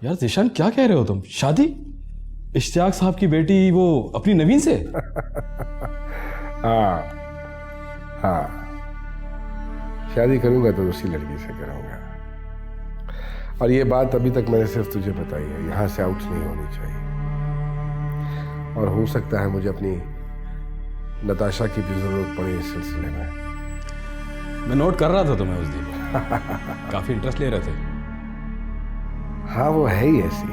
यार जिशान क्या कह रहे हो तुम? शादी? इश्तियाक साहब की बेटी वो अपनी नवीन से? हाँ हाँ, शादी करूंगा तो उसी लड़की से करूंगा। और ये बात अभी तक मैंने सिर्फ तुझे बताई है, यहां से आउट नहीं होनी चाहिए। और हो सकता है मुझे अपनी नताशा की भी जरूरत पड़े इस सिलसिले में। मैं नोट कर रहा था तुम्हें उस दिन, काफी इंटरेस्ट ले रहे थे। हाँ वो है ही ऐसी,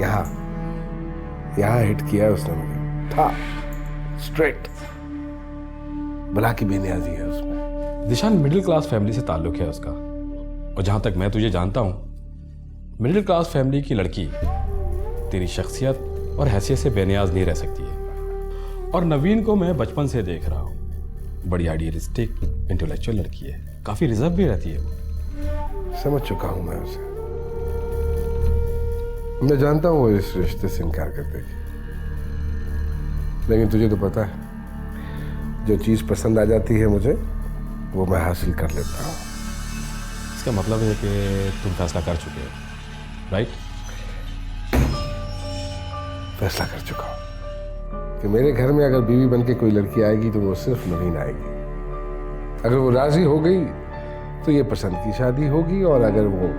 यहाँ यहाँ हिट किया है उसने मुझे, था स्ट्रेट, भला की बेनियाजी है उसमें। जिशान मिडिल क्लास फैमिली से ताल्लुक है उसका, और जहां तक मैं तुझे जानता हूं, मिडिल क्लास फैमिली की लड़की तेरी शख्सियत और हैसियत से बेनियाज नहीं रह सकती है। और नवीन को मैं बचपन से देख रहा हूं, बड़ी आइडियलिस्टिक इंटेलेक्चुअल लड़की है, काफी रिजर्व भी रहती है वो। समझ चुका हूं मैं उसे, मैं जानता हूं वो इस रिश्ते से इनकार कर देगी, लेकिन तुझे तो पता है जो चीज पसंद आ जाती है मुझे वो मैं हासिल कर लेता हूं। इसका मतलब है कि तुम फैसला कर चुके हो, राइट? फैसला कर चुका हूं कि मेरे घर में अगर बीवी बनके कोई लड़की आएगी तो वो सिर्फ नवीन आएगी। अगर वो राजी हो गई तो ये पसंद की शादी होगी, और अगर वो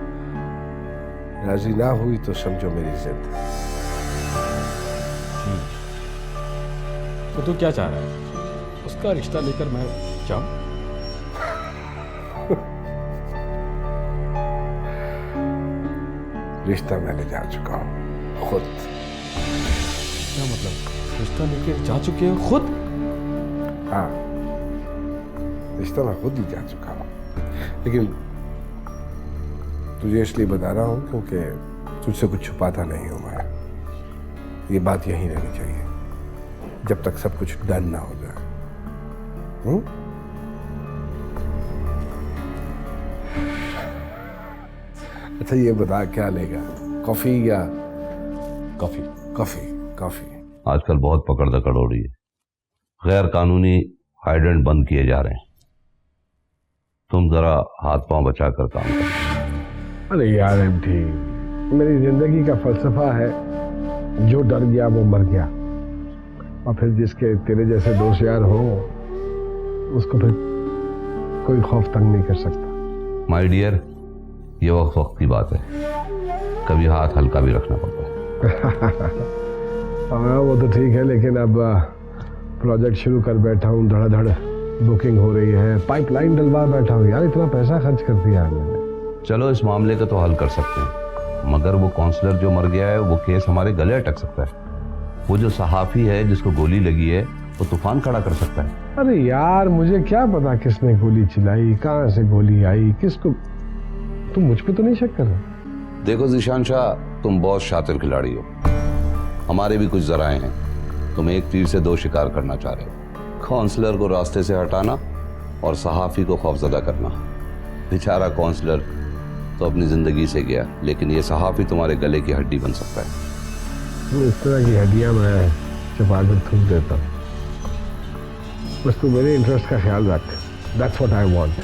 राजी ना हुई तो समझो मेरी जिद। तो तू क्या चाह रहा है? उसका रिश्ता लेकर मैं जाऊं? रिश्ता मैंने जा चुका हूं खुद। क्या मतलब? रिश्ता लेकर जा चुके हो खुद? हाँ, रिश्ता मैं खुद ही जा चुका हूं, लेकिन तुझे इसलिए बता रहा हूं क्योंकि तुझसे कुछ छुपाता नहीं हूं मैं। ये बात यहीं रहनी चाहिए जब तक सब कुछ डन ना हो जाए। अच्छा ये बता क्या लेगा, कॉफी या? कॉफी। Coffee coffee. आजकल बहुत पकड़ दकड़ हो रही है, गैर कानूनी हाइडेंट बंद किए जा रहे हैं। तुम जरा हाथ पांव बचा कर काम करो। अरे यार एमटी, मेरी जिंदगी का फलसफा है जो डर गया वो मर गया, और फिर जिसके तेरे जैसे दोस्त यार हो उसको फिर कोई खौफ तंग नहीं कर सकता। माय डियर, ये वक्त की बात है, कभी हाथ हल्का भी रखना पड़ता है। हाँ वो तो ठीक है, लेकिन अब प्रोजेक्ट शुरू कर बैठा हूँ, धड़ाधड़ बुकिंग हो रही है, पाइपलाइन डलवा बैठा हूँ यार, इतना पैसा खर्च कर दिया मैंने। चलो इस मामले को तो हल कर सकते हैं, मगर वो काउंसलर जो मर गया है वो केस हमारे गले अटक सकता है। वो जो सहाफी है जिसको गोली लगी है वो तूफान खड़ा कर सकता है। अरे यार मुझे क्या पता किसने गोली चलाई, कहाँ से गोली आई, किसको। तुम मुझ पे तो नहीं शक कर रहे? देखो जिशान शाह, तुम बहुत शातिर खिलाड़ी हो, हमारे भी कुछ जराए हैं। तुम एक तीर से दो शिकार करना चाह रहे हो, काउंसलर को रास्ते से हटाना और सहाफी को खौफजदा करना। बेचारा काउंसलर तो अपनी जिंदगी से गया, लेकिन ये सहाफी तुम्हारे गले की हड्डी बन सकता है। इस तरह की हड्डियां मैं चबा कर थूक देता हूँ, बस तू मेरे इंटरेस्ट का ख्याल रख। That's what I want.